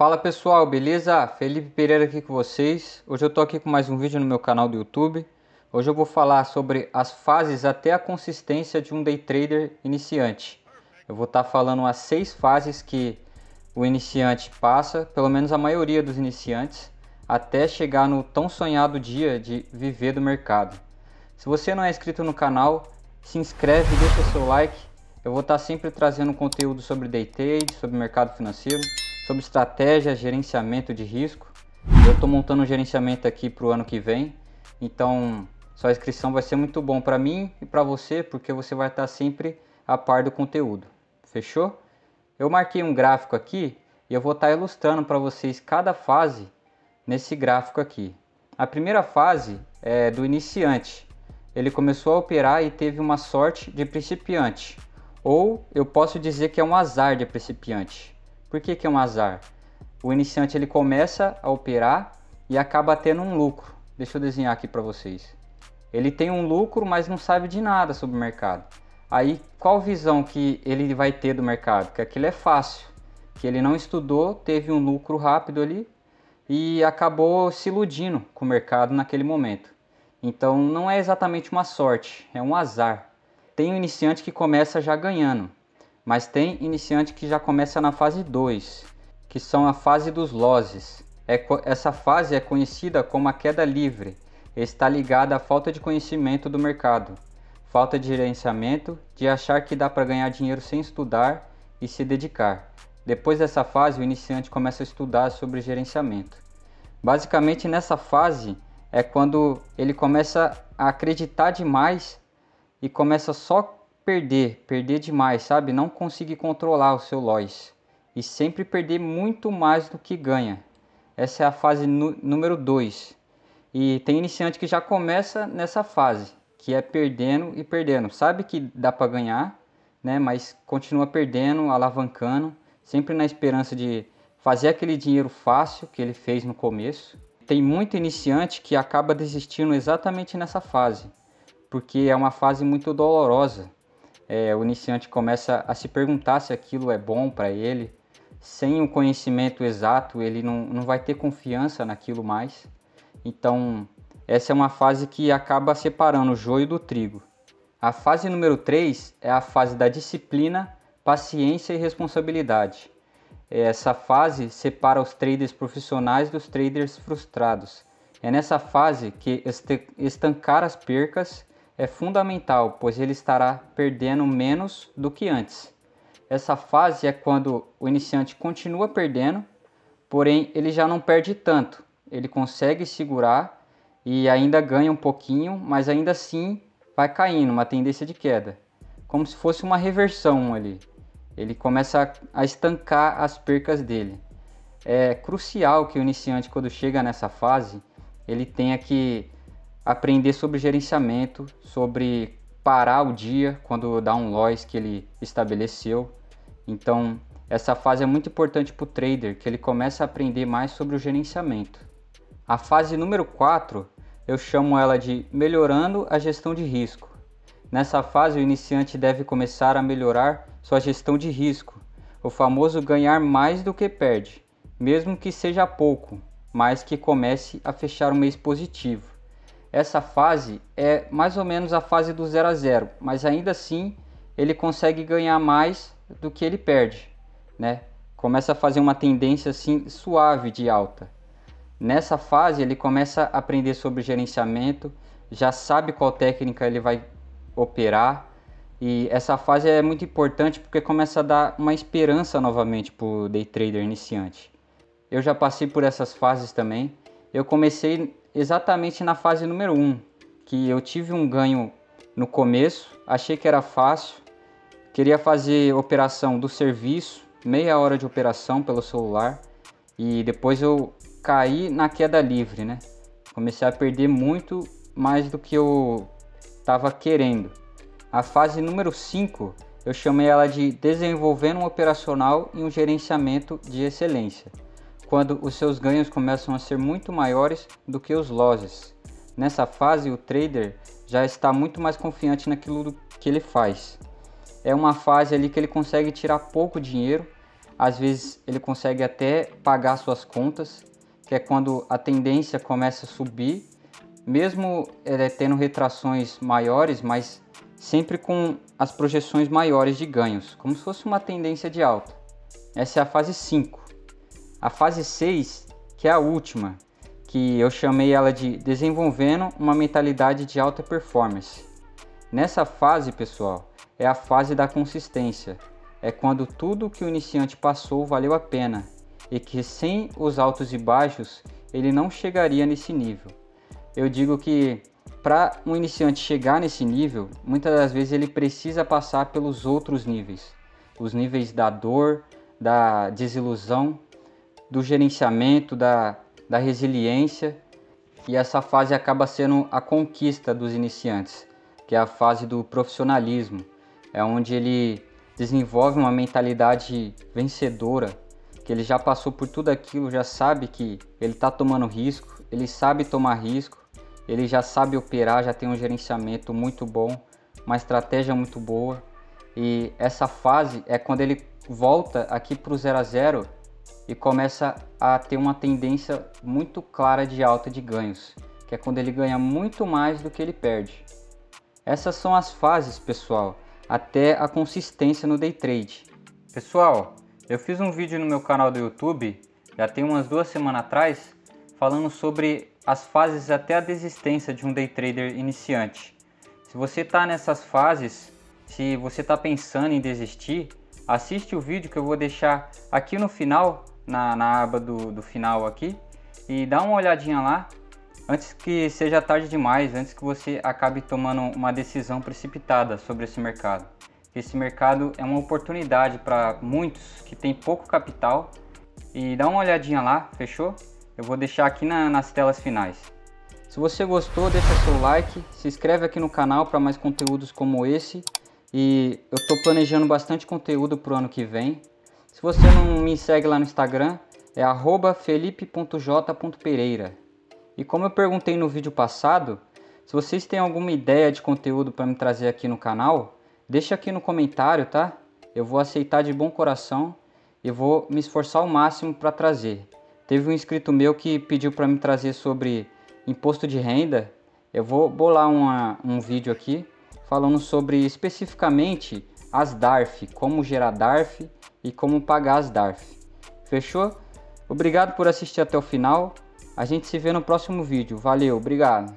Fala pessoal, beleza? Felipe Pereira aqui com vocês. Hoje eu tô aqui com mais um vídeo no meu canal do YouTube. Hoje eu vou falar sobre as fases até a consistência de um day trader iniciante. Eu vou estar falando as 6 fases que o iniciante passa, pelo menos a maioria dos iniciantes, até chegar no tão sonhado dia de viver do mercado. Se você não é inscrito no canal, se inscreve e deixa seu like. Eu vou estar sempre trazendo conteúdo sobre day trade, sobre mercado financeiro, sobre estratégia, gerenciamento de risco. Eu estou montando um gerenciamento aqui para o ano que vem, então sua inscrição vai ser muito bom para mim e para você, porque você vai estar sempre a par do conteúdo. Fechou? Eu marquei um gráfico aqui e eu vou estar ilustrando para vocês cada fase nesse gráfico aqui. A primeira fase é do iniciante. Ele começou a operar e teve uma sorte de principiante, ou eu posso dizer que é um azar de principiante. Por que é um azar? O iniciante ele começa a operar e acaba tendo um lucro. Deixa eu desenhar aqui para vocês. Ele tem um lucro, mas não sabe de nada sobre o mercado. Aí qual visão que ele vai ter do mercado? Que aquilo é fácil, que ele não estudou, teve um lucro rápido ali e acabou se iludindo com o mercado naquele momento. Então não é exatamente uma sorte, é um azar. Tem um iniciante que começa já ganhando, mas tem iniciante que já começa na fase 2, que são a fase dos losses. Essa fase é conhecida como a queda livre, está ligada à falta de conhecimento do mercado, falta de gerenciamento, de achar que dá para ganhar dinheiro sem estudar e se dedicar. Depois dessa fase, o iniciante começa a estudar sobre gerenciamento. Basicamente nessa fase é quando ele começa a acreditar demais e começa só perder demais, sabe? Não conseguir controlar o seu loss e sempre perder muito mais do que ganha. Essa é a fase número 2. E tem iniciante que já começa nessa fase, que é perdendo e perdendo. Sabe que dá para ganhar, né? Mas continua perdendo, alavancando, sempre na esperança de fazer aquele dinheiro fácil que ele fez no começo. Tem muito iniciante que acaba desistindo exatamente nessa fase, porque é uma fase muito dolorosa. O iniciante começa a se perguntar se aquilo é bom para ele. Sem o conhecimento exato, ele não vai ter confiança naquilo mais. Então, essa é uma fase que acaba separando o joio do trigo. A fase número 3 é a fase da disciplina, paciência e responsabilidade. Essa fase separa os traders profissionais dos traders frustrados. É nessa fase que estancar as percas é fundamental, pois ele estará perdendo menos do que antes. Essa fase é quando o iniciante continua perdendo, porém ele já não perde tanto. Ele consegue segurar e ainda ganha um pouquinho, mas ainda assim vai caindo, uma tendência de queda. Como se fosse uma reversão ali. Ele começa a estancar as percas dele. É crucial que o iniciante, quando chega nessa fase, ele tenha que aprender sobre gerenciamento, sobre parar o dia quando dá um loss que ele estabeleceu. Então, essa fase é muito importante para o trader, que ele começa a aprender mais sobre o gerenciamento. A fase número 4, eu chamo ela de melhorando a gestão de risco. Nessa fase, o iniciante deve começar a melhorar sua gestão de risco, o famoso ganhar mais do que perde, mesmo que seja pouco, mas que comece a fechar um mês positivo. Essa fase é mais ou menos a fase do 0 a 0, mas ainda assim ele consegue ganhar mais do que ele perde, né? Começa a fazer uma tendência assim suave de alta. Nessa fase ele começa a aprender sobre gerenciamento, já sabe qual técnica ele vai operar, e essa fase é muito importante porque começa a dar uma esperança novamente para o day trader iniciante. Eu já passei por essas fases também. Eu comecei exatamente na fase número 1, que eu tive um ganho no começo, achei que era fácil, queria fazer operação do serviço, meia hora de operação pelo celular, e depois eu caí na queda livre, né? Comecei a perder muito mais do que eu estava querendo. A fase número 5, eu chamei ela de desenvolvendo um operacional e um gerenciamento de excelência, quando os seus ganhos começam a ser muito maiores do que os losses. Nessa fase, o trader já está muito mais confiante naquilo que ele faz. É uma fase ali que ele consegue tirar pouco dinheiro, às vezes ele consegue até pagar suas contas, que é quando a tendência começa a subir, mesmo tendo retrações maiores, mas sempre com as projeções maiores de ganhos, como se fosse uma tendência de alta. Essa é a fase 5. A fase 6, que é a última, que eu chamei ela de desenvolvendo uma mentalidade de alta performance. Nessa fase, pessoal, é a fase da consistência. É quando tudo que o iniciante passou valeu a pena e que sem os altos e baixos ele não chegaria nesse nível. Eu digo que para um iniciante chegar nesse nível, muitas das vezes ele precisa passar pelos outros níveis. Os níveis da dor, da desilusão, do gerenciamento, da resiliência. E essa fase acaba sendo a conquista dos iniciantes, que é a fase do profissionalismo. É onde ele desenvolve uma mentalidade vencedora, que ele já passou por tudo aquilo, já sabe que ele está tomando risco, ele sabe tomar risco, ele já sabe operar, já tem um gerenciamento muito bom, uma estratégia muito boa. E essa fase é quando ele volta aqui para o 0 a 0 e começa a ter uma tendência muito clara de alta de ganhos, que é quando ele ganha muito mais do que ele perde. Essas são as fases, pessoal, até a consistência no day trade. Pessoal, eu fiz um vídeo no meu canal do YouTube, já tem umas 2 semanas atrás, falando sobre as fases até a desistência de um day trader iniciante. Se você está nessas fases, se você está pensando em desistir, assiste o vídeo que eu vou deixar aqui no final, na aba do final aqui, e dá uma olhadinha lá, antes que seja tarde demais, antes que você acabe tomando uma decisão precipitada sobre esse mercado. Esse mercado é uma oportunidade para muitos que têm pouco capital, e dá uma olhadinha lá, fechou? Eu vou deixar aqui nas telas finais. Se você gostou, deixa seu like, se inscreve aqui no canal para mais conteúdos como esse, e eu estou planejando bastante conteúdo para o ano que vem. Se você não me segue lá no Instagram, é @felipe.j.pereira. E como eu perguntei no vídeo passado, se vocês têm alguma ideia de conteúdo para me trazer aqui no canal, deixa aqui no comentário, tá? Eu vou aceitar de bom coração e vou me esforçar ao máximo para trazer. Teve um inscrito meu que pediu para me trazer sobre imposto de renda. Eu vou bolar um vídeo aqui falando sobre especificamente as DARF, como gerar DARF e como pagar as DARF. Fechou? Obrigado por assistir até o final. A gente se vê no próximo vídeo. Valeu, obrigado.